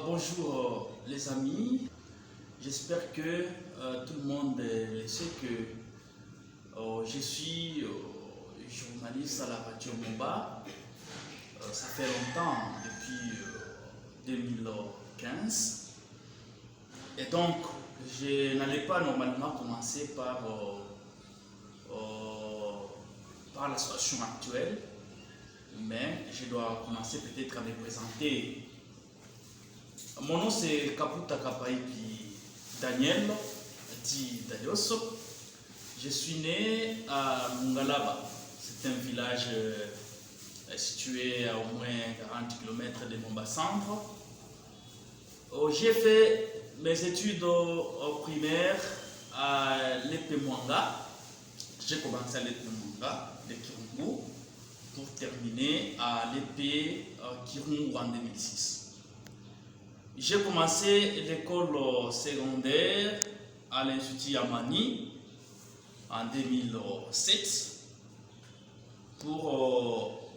Bonjour les amis, j'espère que tout le monde sait que je suis journaliste à la radio Moba. Ça fait longtemps, depuis 2015. Et donc, je n'allais pas normalement commencer par la situation actuelle, mais je dois commencer peut-être à me présenter. Mon nom c'est Kaputa Kapaipi Daniel, dit Dalios. Je suis né à Mungalaba. C'est un village situé à au moins 40 km de Mombasa-Centre. J'ai fait mes études primaires à l'EP Mwanga. J'ai commencé à l'EP Mwanga de Kirungu pour terminer à l'EP Kirungu en 2006. J'ai commencé l'école secondaire à l'Institut Yamani en 2007.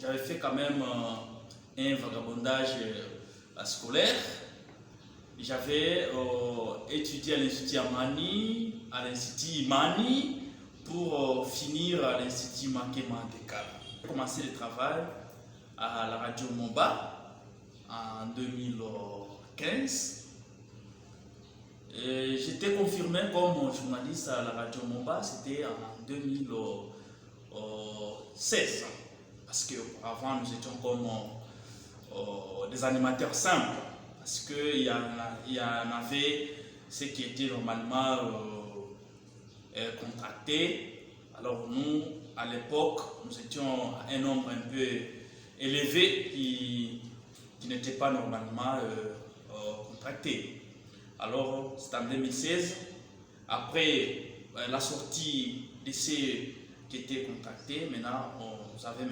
J'avais fait quand même un vagabondage scolaire. J'avais étudié à l'Institut Yamani, à l'Institut Imani, pour finir à l'Institut Makema Dekal. J'ai commencé le travail à la radio Moba en 2015. J'étais confirmé comme journaliste à la radio Moba, c'était en 2016. Parce qu'auparavant, nous étions comme des animateurs simples. Parce qu'il y en avait ceux qui étaient normalement contractés. Alors nous, à l'époque, nous étions un nombre un peu élevé qui n'étaient pas normalement contractés. Alors c'est en 2016, après la sortie de ceux qui étaient contractés, maintenant on nous avait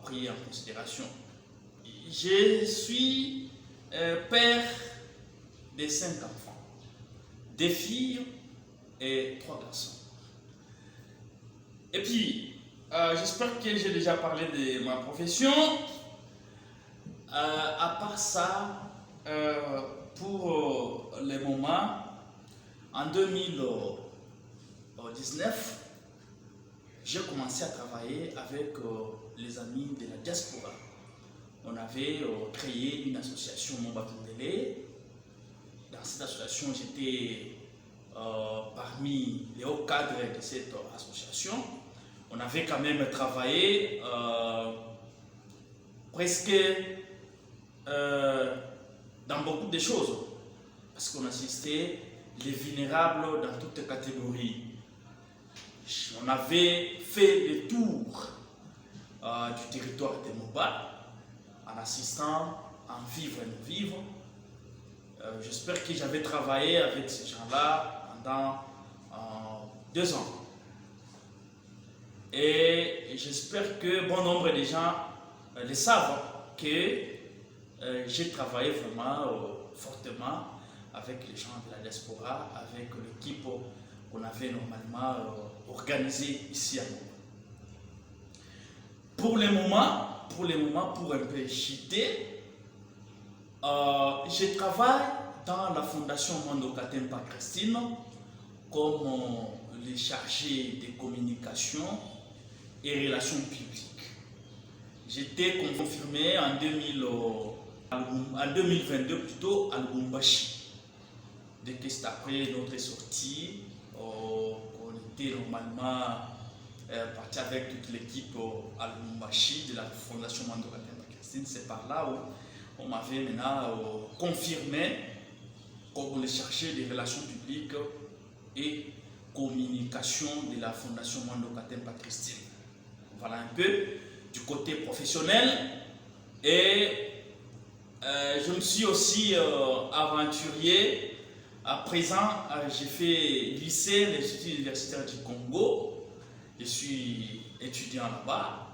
pris en considération. Je suis père de 5 enfants, 2 filles et 3 garçons. Et puis, j'espère que j'ai déjà parlé de ma profession. À part ça, pour le moment, en 2019, j'ai commencé à travailler avec les amis de la diaspora. On avait créé une association Moba Tundele. Dans cette association, j'étais parmi les hauts cadres de cette association. On avait quand même travaillé presque dans beaucoup de choses, parce qu'on assistait les vulnérables dans toutes les catégories. On avait fait le tour du territoire de Moba en assistant en vivre et non vivre. J'espère que j'avais travaillé avec ces gens-là pendant 2 ans. Et j'espère que bon nombre de gens le savent que j'ai travaillé vraiment fortement avec les gens de la diaspora, avec l'équipe qu'on avait normalement organisée ici à nous. Pour le moment, pour un peu chiter, je travaille dans la Fondation Mondo Katempa Christine comme le chargé de communication et relations publiques. J'étais confirmé en 2022 plutôt à Lubumbashi. Dès que c'est après notre sortie, on était normalement parti avec toute l'équipe à Lubumbashi de la Fondation Mondo Katempa Christine. C'est par là où on m'avait maintenant confirmé comme le chargé des relations publiques et communication de la Fondation Mondo Katempa Christine. Voilà un peu du côté professionnel. Et je me suis aussi aventurier. À présent, j'ai fait lycée, l'Institut universitaire du Congo. Je suis étudiant là-bas.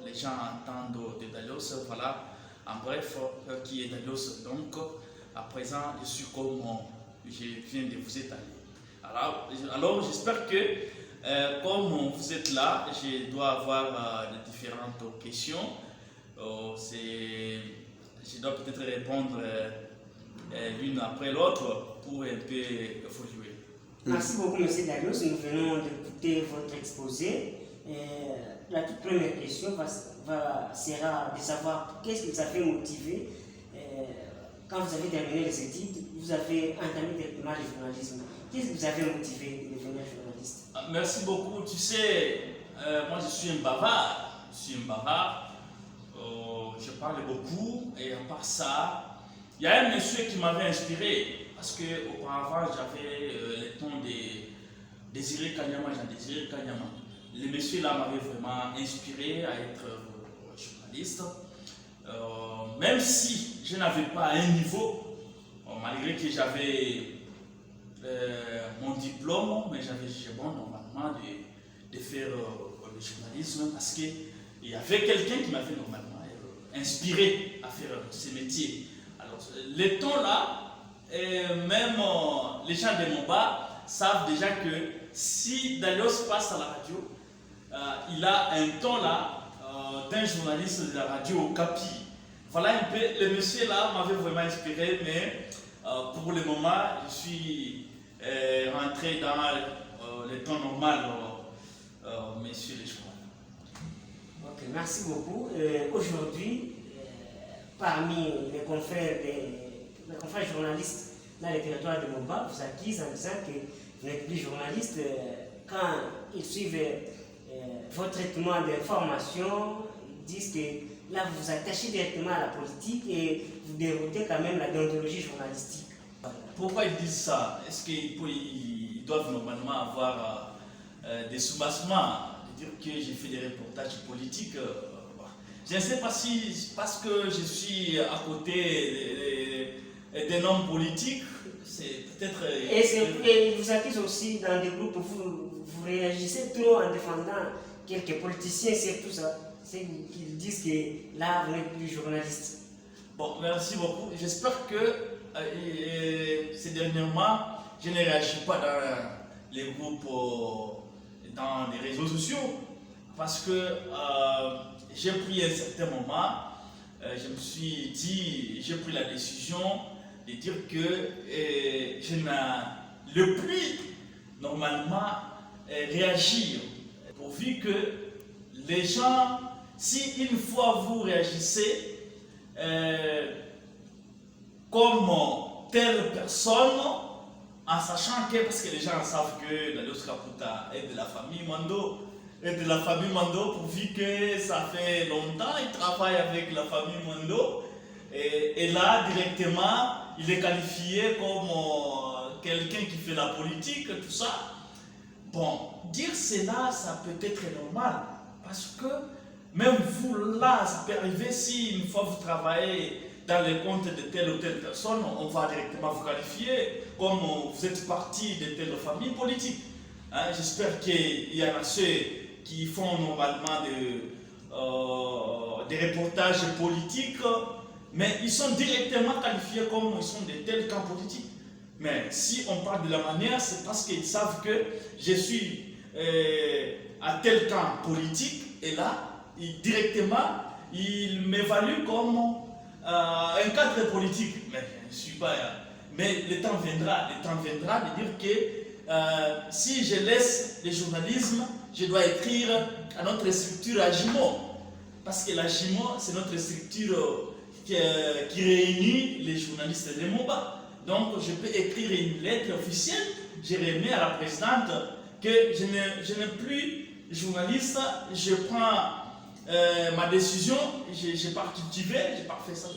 Les gens entendent de Dalios, voilà. En bref, qui est Dalios. Donc, à présent, je suis comme je viens de vous étaler. Alors j'espère que comme vous êtes là, je dois avoir des différentes questions. Je dois peut-être répondre l'une après l'autre pour un peu évoluer. Merci beaucoup, M. Darius. Nous venons d'écouter votre exposé. La toute première question sera de savoir qu'est-ce qui vous a fait motiver quand vous avez terminé les études, vous avez entamé directement le journalisme. Qu'est-ce qui vous avait motivé de devenir journaliste? Merci beaucoup. Tu sais, moi je suis un bavard. Je parle beaucoup et à part ça, il y a un monsieur qui m'avait inspiré parce qu'auparavant j'avais les tons de Désiré Kanyama, Jean-Désiré Kanyama. Le monsieur là m'avait vraiment inspiré à être journaliste. Même si je n'avais pas un niveau, malgré que j'avais mon diplôme, mais j'avais jugé bon normalement de faire le journalisme parce qu'il y avait quelqu'un qui m'avait normalement inspiré à faire ce métier. Alors, les temps là, même les gens de Momba savent déjà que si Darius passe à la radio, il a un temps là d'un journaliste de la radio Capi. Voilà un peu, le monsieur là m'avait vraiment inspiré, mais pour le moment, je suis rentré dans le temps normal, monsieur le journal. Ok, merci beaucoup. Aujourd'hui, parmi les confrères journalistes dans le territoire de Momba, vous accusent en disant que vous n'êtes plus journaliste quand ils suivent votre traitement d'information, ils disent que là vous vous attachez directement à la politique et vous déroutez quand même la déontologie journalistique. Pourquoi ils disent ça? Est-ce qu'ils doivent normalement avoir des soubassements, de dire que j'ai fait des reportages politiques? Je ne sais pas si parce que je suis à côté d'un homme politique, c'est peut-être... Et vous accusent aussi dans des groupes où vous réagissez trop en défendant quelques politiciens, c'est tout ça. C'est qu'ils disent que là, vous n'êtes plus journaliste. Bon, merci beaucoup. J'espère que ces derniers mois, je ne réagis pas dans les groupes, dans les réseaux sociaux, parce que j'ai pris un certain moment, je me suis dit, j'ai pris la décision de dire que je n'ai plus normalement réagir, pourvu que les gens, si une fois vous réagissez comme telle personne, en sachant que, parce que les gens savent que Darius Kaputa est de la famille Mando, pourvu que ça fait longtemps, il travaille avec la famille Mando, et là, directement, il est qualifié comme quelqu'un qui fait la politique, tout ça. Bon, dire cela, ça peut être normal, parce que même vous, là, ça peut arriver si une fois vous travaillez dans les comptes de telle ou telle personne, on va directement vous qualifier comme vous êtes parti de telle famille politique. Hein, j'espère qu'il y en a ceux qui font normalement des reportages politiques, mais ils sont directement qualifiés comme ils sont de tels camps politiques. Mais si on parle de la manière, c'est parce qu'ils savent que je suis à tel camp politique, et là, directement, ils m'évaluent comme un cadre politique. Mais je ne suis pas. Mais le temps viendra de dire que si je laisse le journalisme, je dois écrire à notre structure AJIMO. Parce que l'AJIMO, c'est notre structure qui réunit les journalistes de Momba. Donc, je peux écrire une lettre officielle, je remets à la présidente que je n'ai plus journaliste, je prends ma décision, j'ai pas cultivé, j'ai pas fait ça,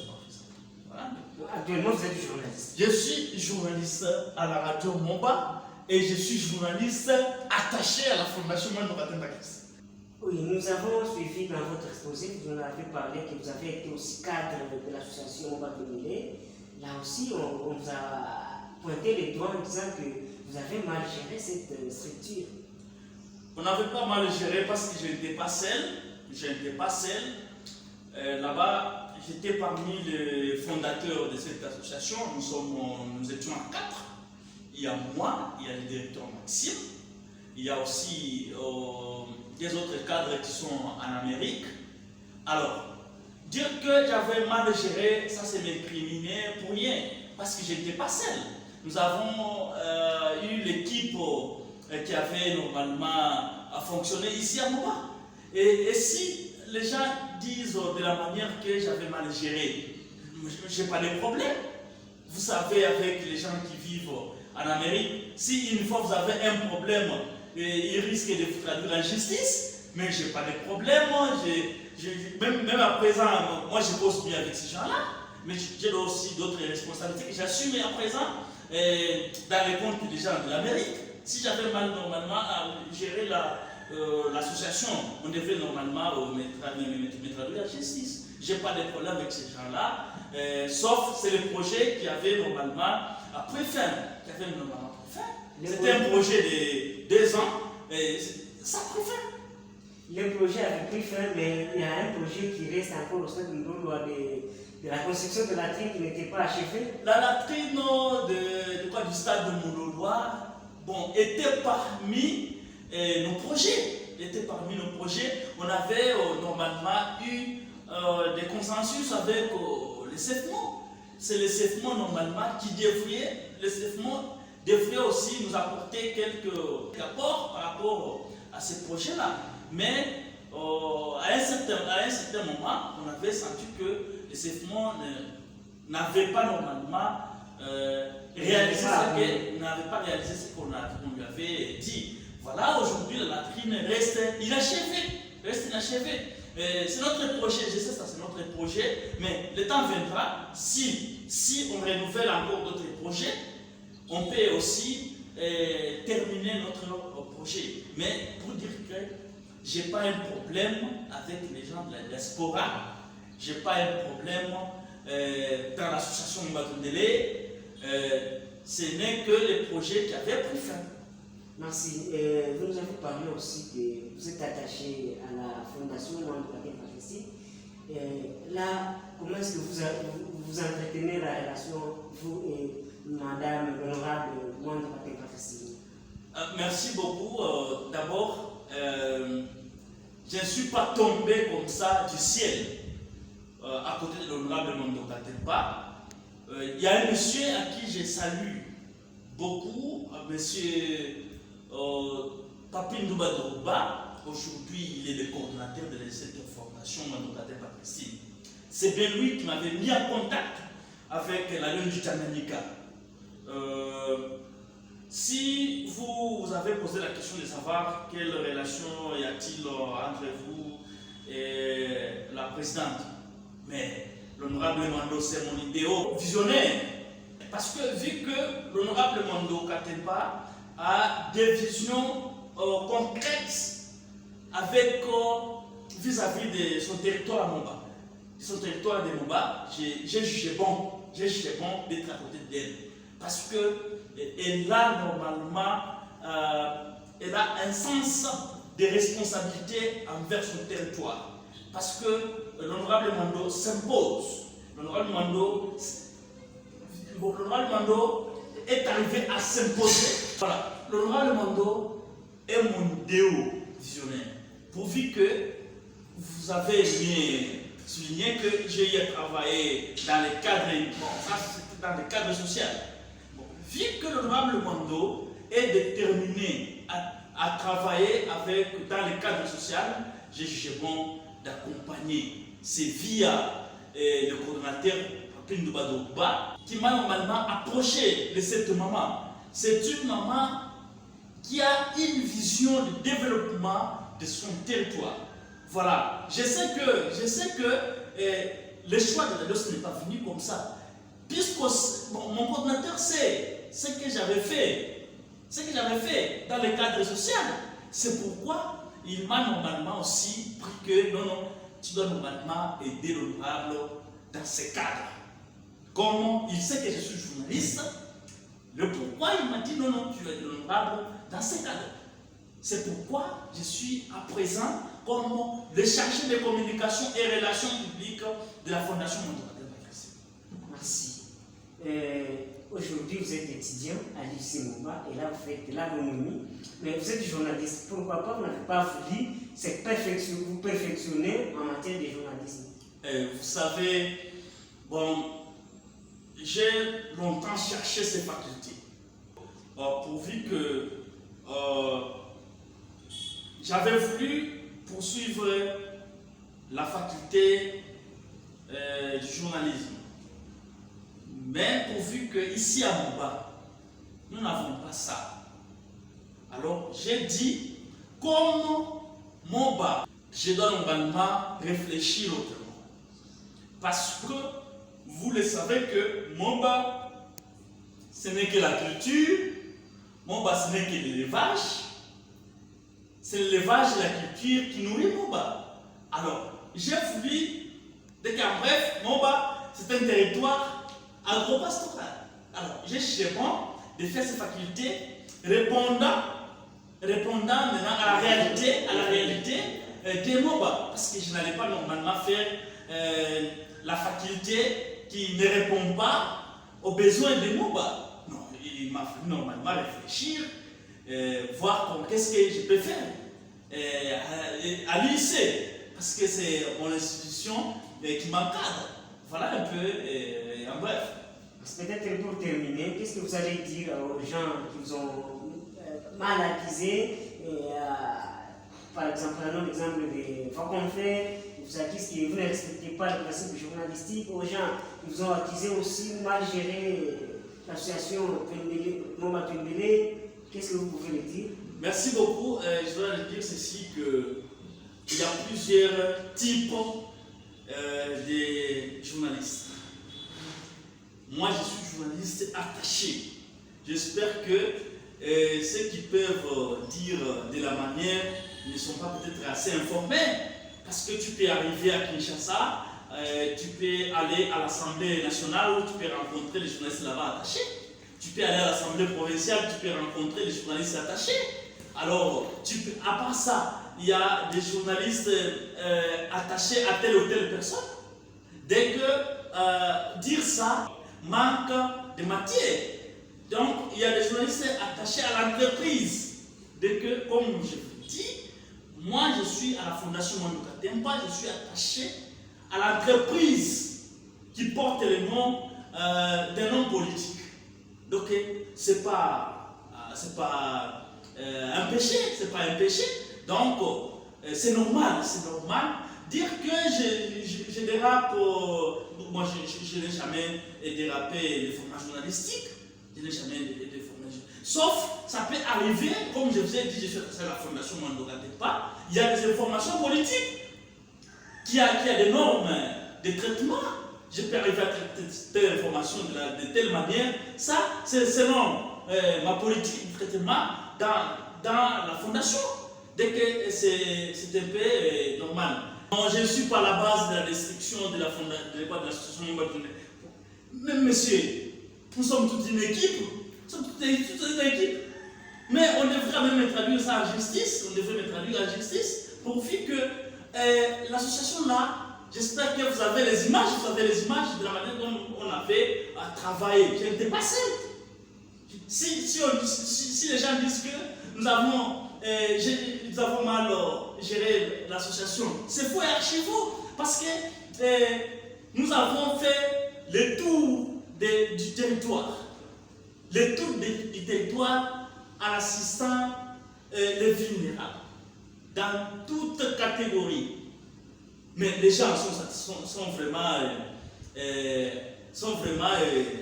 Voilà. Actuellement, vous êtes journaliste. Je suis journaliste à la radio Momba et je suis journaliste attaché à la Fondation Mandora Christ. Oui, nous avons suivi dans votre exposé, vous en avez parlé que vous avez été aussi cadre de l'association Momba Domilé. Là aussi, on vous a pointé les doigts en disant que vous avez mal géré cette structure. On n'avait pas mal géré parce que je n'étais pas seul. Là-bas, j'étais parmi les fondateurs de cette association. Nous étions à 4. Il y a moi, il y a le directeur Maxime, il y a aussi des autres cadres qui sont en Amérique. Alors, dire que j'avais mal géré, ça c'est m'incriminer pour rien. parce que je n'étais pas seul. Nous avons eu l'équipe qui avait normalement fonctionné ici à Moba. Et si les gens disent de la manière que j'avais mal géré, je n'ai pas de problème. Vous savez, avec les gens qui vivent en Amérique, si une fois vous avez un problème, ils risquent de vous traduire en justice, mais je n'ai pas de problème. Même à présent, moi je bosse bien avec ces gens-là, mais j'ai aussi d'autres responsabilités que j'assume à présent dans les comptes des gens de l'Amérique. Si j'avais mal normalement à gérer l'association, on devait normalement me traduire en justice. Je n'ai pas de problème avec ces gens-là, sauf c'est le projet qui avait normalement pris fin. C'était un projet de 2 ans, et ça a pris fin. Le projet avait pris fin, mais il y a un projet qui reste encore au sein de la construction de la latrine qui n'était pas achevée. La latrine du stade de Mouloloa était parmi nos projets. On avait normalement eu des consensus avec les CEFMO. C'est les CEFMO normalement qui devraient aussi nous apporter quelques apports par rapport à ces projets-là. Mais à un certain moment, on avait senti que les CEFMO n'avaient pas normalement réalisé ce qu'on lui avait dit. Voilà, aujourd'hui la latrine reste inachevée. C'est notre projet, je sais ça, c'est notre projet, mais le temps viendra, si on renouvelle encore d'autres projets, on peut aussi terminer notre projet. Mais pour dire que je n'ai pas un problème avec les gens de la diaspora, je n'ai pas un problème dans l'association Mbadondele, ce n'est que les projets qui avaient pris fin. Merci. Vous nous avez parlé aussi que vous êtes attaché à la Fondation Mwandokate Patricie. Là, comment est-ce que vous entretenez la relation, vous et Madame l'honorable Mwandokate Patricie? Merci beaucoup. D'abord, je ne suis pas tombé comme ça du ciel à côté de l'honorable Mwandokate. Il y a un monsieur à qui je salue beaucoup, monsieur Papi Ndouba Drouba. Aujourd'hui, il est le coordinateur de cette formation Mwandokate Patricie. C'est bien lui qui m'avait mis en contact avec la Lune du Tanganyika. Si vous avez posé la question de savoir quelle relation y a-t-il entre vous et la présidente, mais l'honorable Mwando, c'est mon idéal visionnaire. Parce que vu que l'honorable Mwando Katemba a des visions concrètes avec vis-à-vis de son territoire à Moba. Son territoire de Moba, j'ai jugé bon d'être à côté d'elle. Parce qu'elle a normalement un sens de responsabilité envers son territoire. Parce que l'honorable Mwando s'impose. L'honorable Mwando est arrivé à s'imposer. Voilà. L'honorable Mwando est mon déo visionnaire. Pourvu que vous avez souligné que j'ai eu à travailler dans les cadres, dans le cadre social. Vu que l'honorable Mwando est déterminé à travailler dans le cadre social, j'ai jugé bon d'accompagner. C'est via le coordinateur Papi Ndouba Drouba qui m'a normalement approché de cette maman. C'est une maman qui a une vision de développement de son territoire. Voilà. Je sais que le choix de la DOS n'est pas venu comme ça. Puisque mon coordinateur sait ce que j'avais fait dans le cadre social. C'est pourquoi il m'a normalement aussi pris que non, tu dois normalement aider l'honorable dans ce cadre. Comme il sait que je suis journaliste, le pourquoi il m'a dit non, tu es l'honorable dans ce cadre. C'est pourquoi je suis à présent comme le chargé de communication et relations publiques de la Fondation Mwandokate Patricie. Merci. Aujourd'hui, vous êtes étudiant à l'UFC Moba et là, vous faites de l'agronomie, mais vous êtes journaliste. Pourquoi pas vous n'avez pas voulu vous perfectionner en matière de journalisme? Vous savez, bon, j'ai longtemps cherché ces facultés. Pourvu que j'avais voulu poursuivre la faculté du journalisme. Mais pourvu qu'ici à Momba, nous n'avons pas ça. Alors j'ai dit, comme Momba, je dois normalement réfléchir autrement. Parce que vous le savez que Momba, ce n'est que la culture, Momba, ce n'est que l'élevage. C'est l'élevage et la culture qui nourrit Momba. Alors, j'ai voulu, en bref, Momba, c'est un territoire agro-pastoral. Alors, j'ai cherché de faire ces facultés répondant maintenant à la réalité de Momba. Parce que je n'allais pas normalement faire la faculté qui ne répond pas aux besoins de Momba. Non, il m'a fallu normalement réfléchir, voir qu'est-ce que je peux faire à l'IC, parce que c'est mon institution qui m'encadre. Voilà un peu, en bref. Peut-être pour terminer, qu'est-ce que vous allez dire aux gens qui vous ont mal accusé, par exemple, prenons l'exemple de vos confrères, vous accusent que vous ne respectez pas le principe journalistique, aux gens qui vous ont accusé aussi mal gérer l'association Momba Twembele, qu'est-ce que vous pouvez le dire? Merci beaucoup. Je dois le dire ceci, qu'il y a plusieurs types de journalistes. Moi, je suis journaliste attaché. J'espère que ceux qui peuvent dire de la manière ne sont pas peut-être assez informés. Parce que tu peux arriver à Kinshasa, tu peux aller à l'Assemblée nationale où tu peux rencontrer les journalistes là-bas attachés. Tu peux aller à l'Assemblée provinciale, tu peux rencontrer les journalistes attachés. Alors, à part ça, il y a des journalistes attachés à telle ou telle personne. Dès que dire ça manque de matière. Donc, il y a des journalistes attachés à l'entreprise. Dès que, comme je vous dis, moi je suis à la Fondation Mwanduka Tempa, je suis attaché à l'entreprise qui porte le nom d'un homme politique. Donc, c'est pas un péché, c'est pas un péché. Donc, c'est normal dire que je dérape. Moi, je n'ai jamais dérapé de format journalistique. Je n'ai jamais de format journalistique. Sauf, ça peut arriver, comme je vous ai dit, je suis à la Fondation Mwanduka Tempa, il y a des informations politiques qui a des normes de traitement. Je peux arriver à traiter telle information de telle manière. Ça, c'est selon ma politique de traitement dans la Fondation. Dès que c'est un peu normal. Non, je ne suis pas à la base de la destruction de l'association Momba Twembele. Mais monsieur, nous sommes toute une équipe. Nous sommes toute une équipe. Mais on devrait même traduire ça en justice. On devrait me traduire en justice pourvu que l'association là, j'espère que vous avez les images de la manière dont on avait travaillé. Je n'étais pas seul. Si les gens disent que nous avons mal géré l'association, c'est faux et archi faux. Parce que nous avons fait le tour du territoire. Le tour du territoire en assistant les vulnérables. Dans toute catégorie. Mais les gens sont vraiment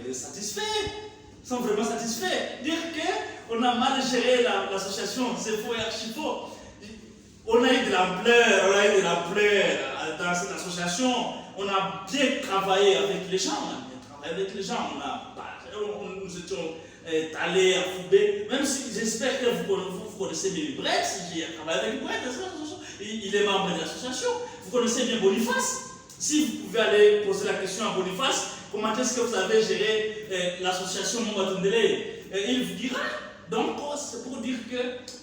satisfaits. Sont vraiment satisfaits. Dire qu'on a mal géré l'association, c'est faux et archi faux. On a eu de l'ampleur dans cette association. On a bien travaillé avec les gens. Nous étions allés à Foubé. Même si j'espère que vous connaissez mes Brett, si j'ai travaillé avec Brett, il est membre de l'association. Vous connaissez bien Boniface. Si vous pouvez aller poser la question à Boniface, comment est-ce que vous avez géré l'association Momba Twembele, il vous dira. Donc, c'est pour dire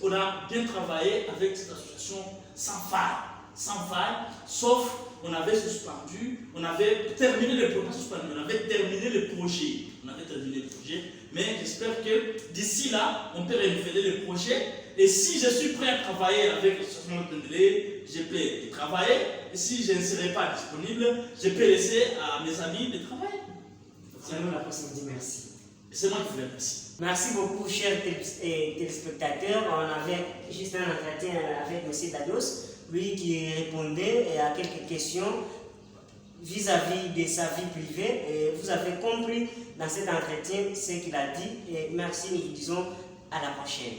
qu'on a bien travaillé avec cette association sans faille, sauf on avait suspendu, on avait terminé le projet. Mais j'espère que d'ici là, on peut renouveler le projet. Et si je suis prêt à travailler avec l'association Momba Twembele, je peux y travailler. Et si je ne serai pas disponible, je peux laisser à mes amis de travailler. C'est nous la personne qui dit merci. C'est moi qui vous remercie. Merci beaucoup, chers téléspectateurs. On avait juste un entretien avec M. Dados, lui qui répondait à quelques questions vis-à-vis de sa vie privée. Et vous avez compris dans cet entretien ce qu'il a dit. Et merci, nous vous disons à la prochaine.